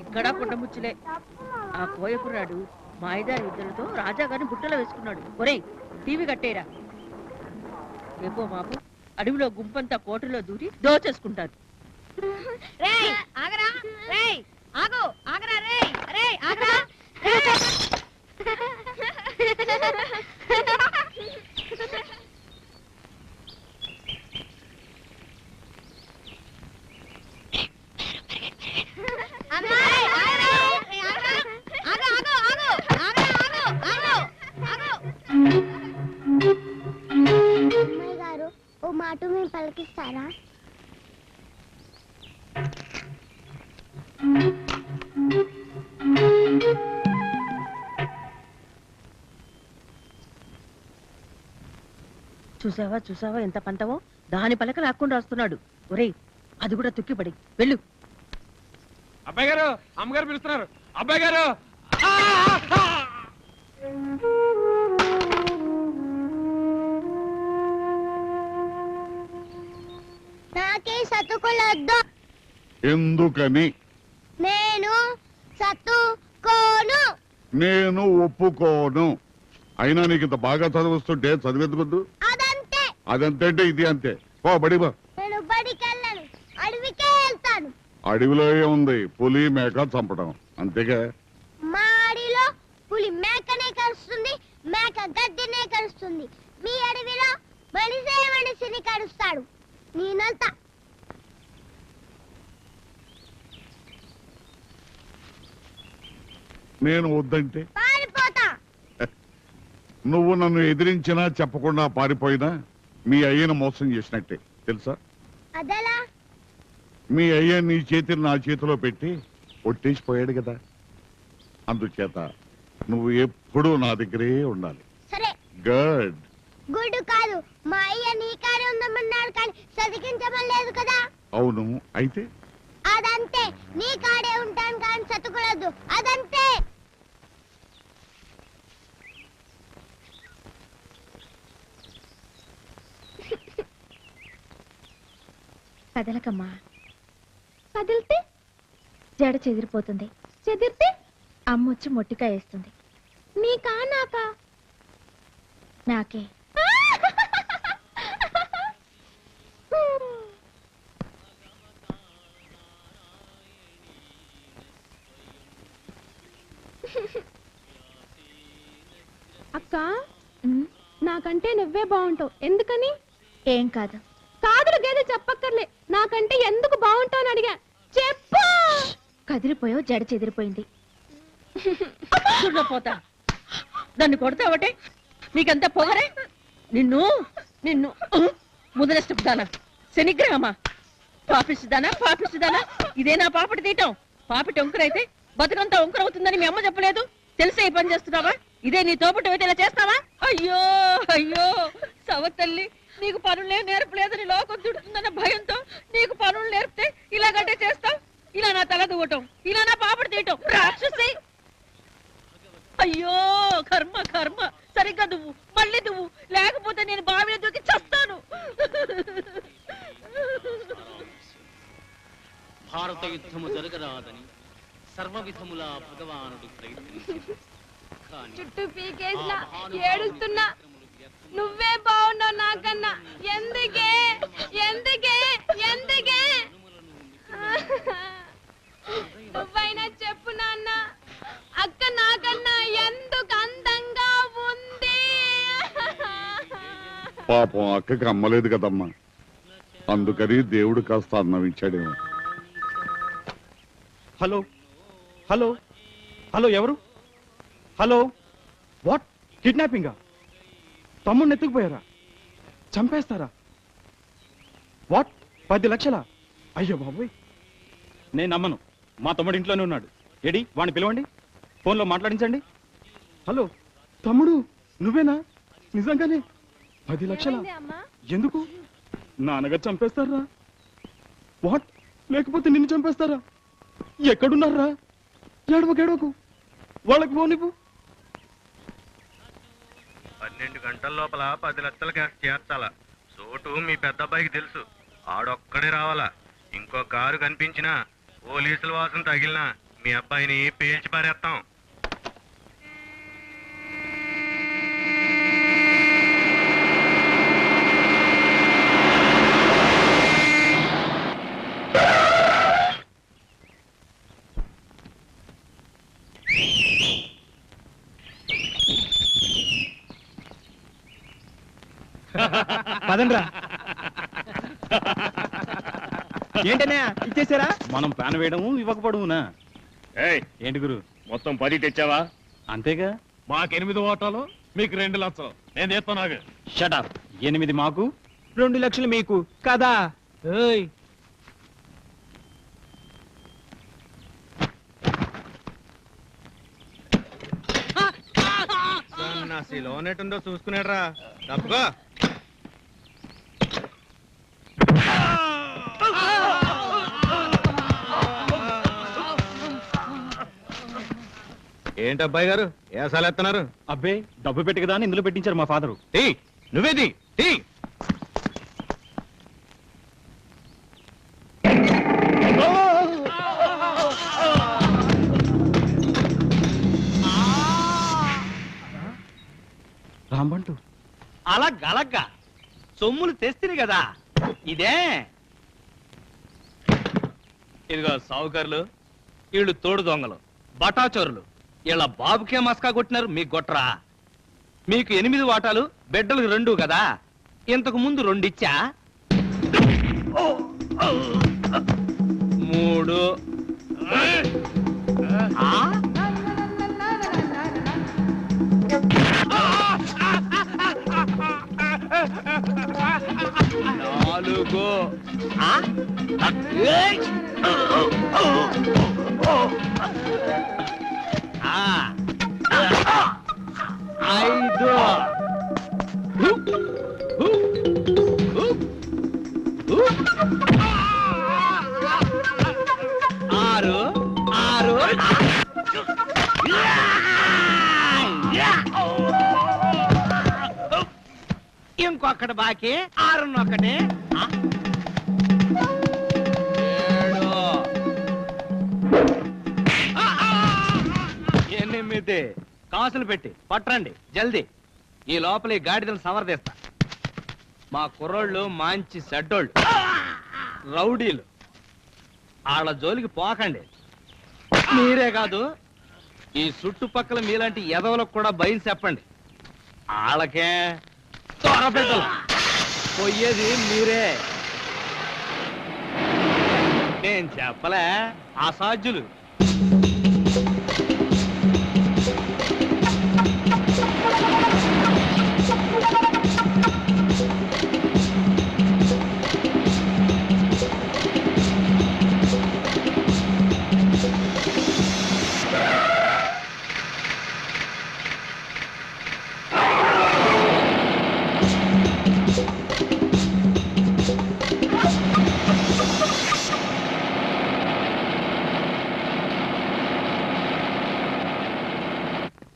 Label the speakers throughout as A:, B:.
A: ఇక్కడ పుట్టముచ్చులే. ఆ కోయకుర్రాడు మాయిదారి విద్యలతో రాజాగారిని బుట్టలో వేసుకున్నాడు. ఒరేయ్, టీవీ కట్టేరా. రేపో మాపు అడవిలో గుంపంతా కోటలో దూరి దోచేసుకుంటారు.
B: ఓ మాట మేము పలికిస్తారా?
A: చూసావా చూసావా ఎంత పంతవో, దాని పలక లాక్కుండా వస్తున్నాడు. ఒరేయ్, అది కూడా తుక్కిపడి వెళ్ళు.
C: అబ్బాయి గారు, అమ్మగారు పిలుస్తున్నారు. అబ్బాయి గారు,
B: నాకే సతుకులొద్దు.
D: ఎందుకని?
B: నేను సతుకోను.
D: నేను ఒప్పుకోను. అయినా నీకు ఇంత బాగా చదివిస్తుంటే చదివేందుకొద్దు?
B: అదంతే.
D: అదంతే అంటే ఇది అంతే. ఓ బడి బా.
B: నేను బడికి వెళ్ళను, అడవికే వెళ్తాను.
D: అడవిలో ఏముంది? పులి మేక చంపడం అంతేగా.
B: మా అడవిలో పులి మేకనే కరుస్తుంది, మేక గడ్డినే కరుస్తుంది. మీ అడవిలో మనిషే మనిషిని కరుస్తాడు. నేనంతా
D: నేను వద్దంటే
B: పారిపోతా.
D: నువ్వు నన్ను ఎదిరించినా చెప్పకుండా పారిపోయినా మీ అయ్యను మోసం చేసినట్టే తెలుసా?
B: అదలా?
D: మీ అయ్య నీ చేతిని నా చేతిలో పెట్టి ఒట్టేసిపోయాడు కదా. అందుచేత నువ్వు ఎప్పుడూ నా దగ్గరే ఉండాలి.
B: సరే.
D: గుడ్.
B: గుడ్ కాదు, మా అయ్య నీ కాడే ఉందమన్నాడు కానీ చదివించమని లేదు కదా.
D: అవును, అయితే
B: అదంతే. నీ కాడే ఉంటాను కానీ చదువుకోలేదు. అదంతే.
E: కదలకమ్మా. కదిలితే జడ చెదిరిపోతుంది. చెదిరితే అమ్మొచ్చి మొట్టికాయ వేస్తుంది. నీకా నాకా? నాకే.
F: అక్క, నాకంటే నువ్వే బాగుంటావు. ఎందుకని?
E: ఏం కాదు.
F: కాదులు గేదె చెప్పక్కర్లే. నాకంటే ఎందుకు బాగుంటావు అని అడిగా. చెప్పు.
E: కదిలిపోయావు, జడ చెదిరిపోయింది.
A: పోతా నన్ను కొడతావటే? నీకంతా పొగరే? నిన్ను నిన్ను ముదనష్టపుదానా, శనిగ్రహమా, పాపిస్తుదానా. ఇదేనా పాపటి తీయటం? పాపిటి ఒంకరైతే బతుకంతా ఒంకర అవుతుందని మీ అమ్మ చెప్పలేదు? తెలిసే ఈ పని చేస్తున్నావా? ఇదే నీ తోపుటి అయితే ఇలా చేస్తావా? అయ్యో అయ్యో సవతల్లి, నీకు పనులే నేర్పలేదని లోకం చుడుతుందన్న భయంతో నీకు పనులు నేర్పితే ఇలాగంటే చేస్తావు? ఇలా నా తల దువ్వటం, ఇలా నా పాపడి తీయటం రాక్షసి. అయ్యో కర్మ కర్మ. సరిగ్గా దువ్వు, మళ్ళీ దువ్వు, లేకపోతే నేను బావిలో దూకి చస్తాను.
G: భారత యుద్ధము జరగరాదని సర్వవిధములా భగవానుడు ప్రయత్నించాడు.
F: చుట్టూ పీకేసినా ఏడుస్తున్నా నువ్వే బాగున్నావు నాకన్నా. ఎందుకే ఎందుకే ఎందుకే? నువ్వైనా చెప్పు నాన్న, అక్క నాకన్నా ఎందుకు అందంగా ఉంది?
D: పాపం అక్కకి అమ్మలేదు కదమ్మా, అందుకని దేవుడు కాస్త అన్నం ఇచ్చాడేమో.
C: హలో హలో హలో, ఎవరు? Hello, what? కిడ్నాపింగా? తమ్ముడిని ఎత్తుకుపోయారా? చంపేస్తారా? వాట్? 10 లక్షలా? అయ్యో బాబోయ్, నేను నమ్మను. మా తమ్ముడు ఇంట్లోనే ఉన్నాడు. ఏడి వాడిని పిలవండి, ఫోన్లో మాట్లాడించండి. హలో తమ్ముడు, నువ్వేనా? నిజంగానే 10 లక్షలా? ఎందుకు? నాన్నగారు చంపేస్తారా? వాట్? లేకపోతే నిన్ను చంపేస్తారా? ఎక్కడున్నారా? ఏడవకు, వాళ్ళకి ఫోన్ ఇవ్వు.
H: 12 గంటల లోపల 10 లక్షల క్యాష్ చేర్చాలా? చోటు మీ పెద్ద అబ్బాయికి తెలుసు. ఆడొక్కడే రావాలా. ఇంకో కారు కనిపించినా పోలీసుల వాసన తగిలినా మీ అబ్బాయిని పేల్చి పారేస్తాం.
I: పదండ్రా. ఏంటన్నా ఇచ్చేసారా? మనం ప్లాన్ వేయడము ఇవ్వకపోవడమునా? ఏంటి గురు
C: మొత్తం 10 తెచ్చావా?
I: అంతేగా.
C: మాకు 8 ఓటాలు, మీకు 2 లక్షలు. నేను చేస్తాను.
I: షటప్. 8 మాకు, 2 లక్షలు మీకు కదా. లోనేటుందో చూసుకున్నాడ్రా. తప్పుగా
C: ఏంటి అబ్బాయి గారు ఏసాలు ఎత్తున్నారు?
I: అబ్బే డబ్బు పెట్టి కదా అని ఇందులో పెట్టించారు మా ఫాదరు.
C: నువ్వేది టీ.
I: రాంబంటు
J: అలగ్గలగ్గా సొమ్ములు తెస్తిని కదా. ఇదే ఇదిగో సావుకారులు, వీళ్ళు తోడు దొంగలు, బటాచోరులు. వీళ్ళ బాబుకే మస్కా కొట్టినారు, మీకు కొట్టరా? మీకు 8 వాటాలు, బిడ్డలకు 2 కదా. ఇంతకు ముందు 2 ఇచ్చా. 3 ఇంకొకటి బాకీ 6 8 కాసులు పెట్టి పట్టరండి జల్దీ. ఈ లోపల ఈ గాడిదలు సమర్థిస్తా. మా కుర్రోళ్ళు మంచి సెడ్డోళ్ళు, రౌడీలు. వాళ్ళ జోలికి పోకండి. మీరే కాదు, ఈ చుట్టుపక్కల మీలాంటి ఎదవలకు కూడా భయం చెప్పండి. వాళ్ళకే త్వరపెట్టలు పోయేది మీరే. నేను చెప్పలే, అసాధ్యులు.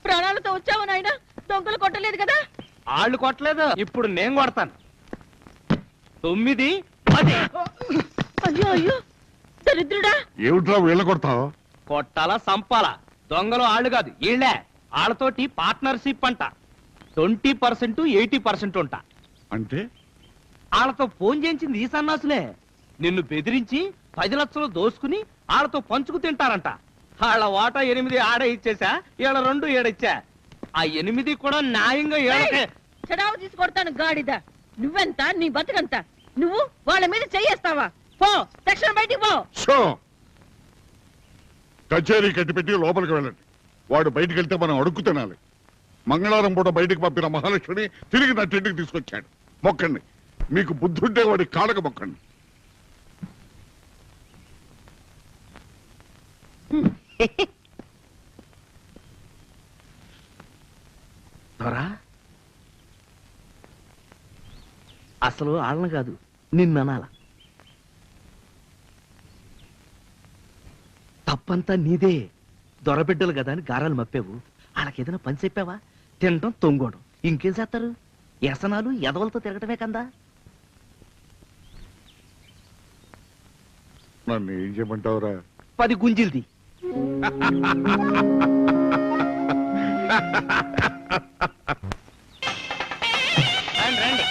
A: ప్రాణాలతో వచ్చావు నాయన, దొంగలు కొట్టలేదు కదా?
J: వాళ్ళు కొట్టలేదు, ఇప్పుడు నేను కొడతాను. 9, 10.
A: అయ్యో అయ్యో దరిద్రుడా.
D: ఏమిట్రా వీళ్ళ కొడతావు?
J: కొట్టాలా సంపాలా? దొంగలు ఆళ్ళు కాదు, వీళ్ళే. వాళ్ళతోటి పార్ట్నర్షిప్ అంట. 20%, 80% ఉంటా.
D: అంటే
J: వాళ్ళతో ఫోన్ చేయించింది ఈ సన్నాసులే. నిన్ను బెదిరించి 10 లక్షలు దోసుకుని వాళ్ళతో పంచుకు తింటారంట. వాళ్ళ వాటా 8 ఆడ ఇచ్చేసా, ఈడ 2 ఏడిచ్చా. ఆ 8 కూడా న్యాయంగా ఏడకే.
A: చెడావు తీసుకొడతాను గాడిద. నువ్వెంత, నీ బతుకంత. నువ్వు వాళ్ళ మీద చెయ్యేస్తావా? పో, తక్షణం బయటికి పో.
D: షో కచేరీ కట్టిపెట్టి లోపలికి వెళ్ళండి. వాడు బయటికి వెళ్తే మనం అడుక్కు తినాలి. మంగళవారం పూట బయటికి పంపిన మహాలక్ష్మిని తిరిగి నా ఇంటికి తీసుకొచ్చాడు. మొక్కండి. మీకు బుద్ధి ఉంటే వాడి కాళ్ళకు మొక్కండి.
J: దొరా, అసలు వాళ్ళని కాదు నిన్ననాల. తప్పంతా నీదే. దొరబిడ్డలు కదా అని గారాలు మప్పావు. వాళ్ళకేదైనా పని చెప్పావా? తినటం, తొంగోడం, ఇంకేం చేస్తారు? వ్యసనాలు ఎదవలతో తిరగటమే కందా.
D: నన్ను ఏం చేయమంటావురా
J: 10 గుంజిల్ది. రండి, రండి.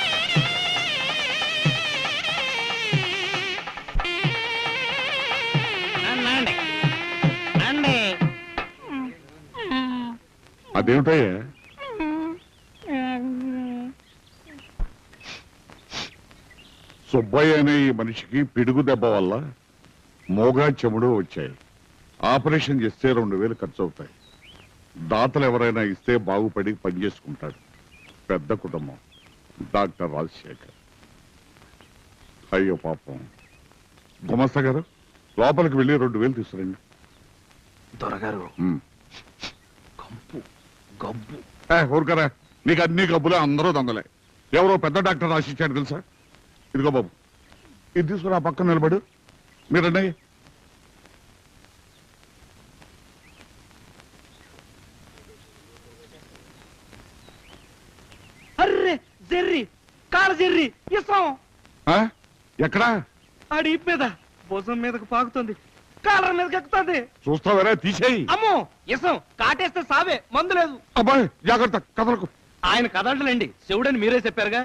J: రండి, రండి.
D: అదేమిటయ్యా సుబ్బయ్య అనే ఈ మనిషికి పిడుగు దెబ్బ వల్ల మోగా చెముడు వచ్చాయి. ఆపరేషన్ చేస్తే 2000 ఖర్చు అవుతాయి. దాతలు ఎవరైనా ఇస్తే బాగుపడి పనిచేసుకుంటాడు. పెద్ద కుటుంబం. డాక్టర్ రాజశేఖర్. అయ్యో పాపం. గుమస్తా గారు లోపలికి వెళ్ళి 2000 తీసుకురండి.
J: దొరగారు
D: ఉమ్.
J: కంపు గబ్బు.
D: ఊరుకరా, నీకు అన్ని గబ్బులే, అందరూ దొంగలే. ఎవరో పెద్ద డాక్టర్ రాసిచ్చాడు తెలుసా? ఇదిగో బాబు, ఇది తీసుకురా, పక్కన నిలబడు. మీరండి.
J: అర్రే జెర్రీ, కాళ్ళ జెర్రీ, ఇస్తాం.
D: ఆ? ఎక్కడా?
J: ఆడి ఇప్ మీద భుజం మీదకు పాకుతుంది, కాలర్ మీదకి ఎక్కుతుంది.
D: చూస్తావరా, తీసేయి.
J: అమ్మో ఇసం, కాటేస్తే సావే, మందు లేదు.
D: అబ్బాయి జాగ్రత్త, కదలకు.
J: ఆయన కదలడండి, శివుడని మీరే చెప్పారుగా.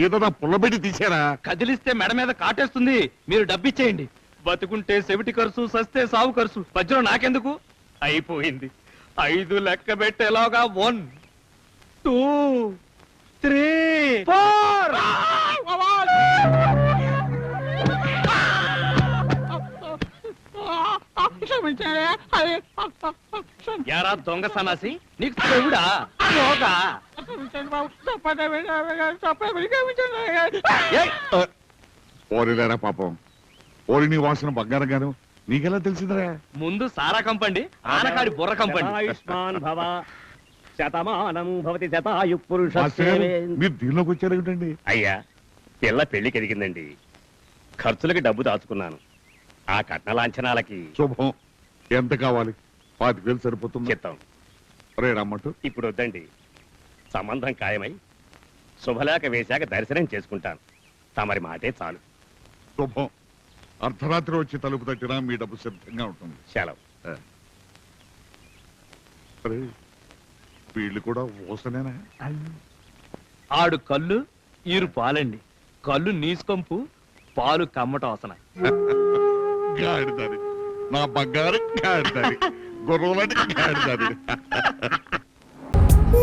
D: ఏదో నా పుల్లబెట్టి తీసేరా.
J: కదిలిస్తే మెడ మీద కాటేస్తుంది, మీరు డబ్బిచ్చేయండి. బతుకుంటే చెవిటి ఖర్చు, సస్తే సావు ఖర్చు, మధ్యలో నాకెందుకు? అయిపోయింది. 5 లెక్క పెట్టేలాగా 1 2 3 4. యారా దొంగ సన్నాసి, నీకు చెవుడా రోగా?
D: ఓరిలేరా పాపం. ఓరి నీ వాసన బంగారం గాను నీకెలా తెలిసిందిరా?
J: ముందు సారా కంపండి, ఆనకాడి బుర్ర కంపండి.
I: ఆయుష్మాన్ భవ, శతమానం భవతి శతాయు పురుష.
D: మాస్టర్ గారు, మీరు దీనిలోకి వచ్చారు ఏమిటండి?
I: అయ్యా, పిల్ల పెళ్లికి ఎదిగిందండి. ఖర్చులకి డబ్బు దాచుకున్నాను. ఆ కట్న లాంఛనాలకి
D: శుభం. ఎంత కావాలి? 5000 సరిపోతుంది.
I: చిత్తం.
D: రే రమ్మట్టు.
I: ఇప్పుడు వద్దండి, సంబంధం ఖాయమై శుభలేఖ వేశాక దర్శనం చేసుకుంటాను. తమరి మాటే చాలు.
D: శుభం. అర్ధరాత్రి వచ్చి తలుపు తట్టినా మీ డబ్బు సిద్ధంగా ఉంటుంది.
I: సెలవు.
D: అరే, వీళ్ళు కూడా ఊసనేనా?
J: ఆడు కళ్ళు ఈరు పాలండి. కళ్ళు నీసుకంపు, పాలు కమ్మట అవసరం.
D: గాడిదారి, నా బంగారు గాడిదారి, గుర్రలని గాడిదారి.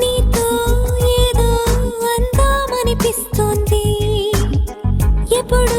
K: నీతో ఏదో అందామనిపిస్తోంది ఎప్పుడు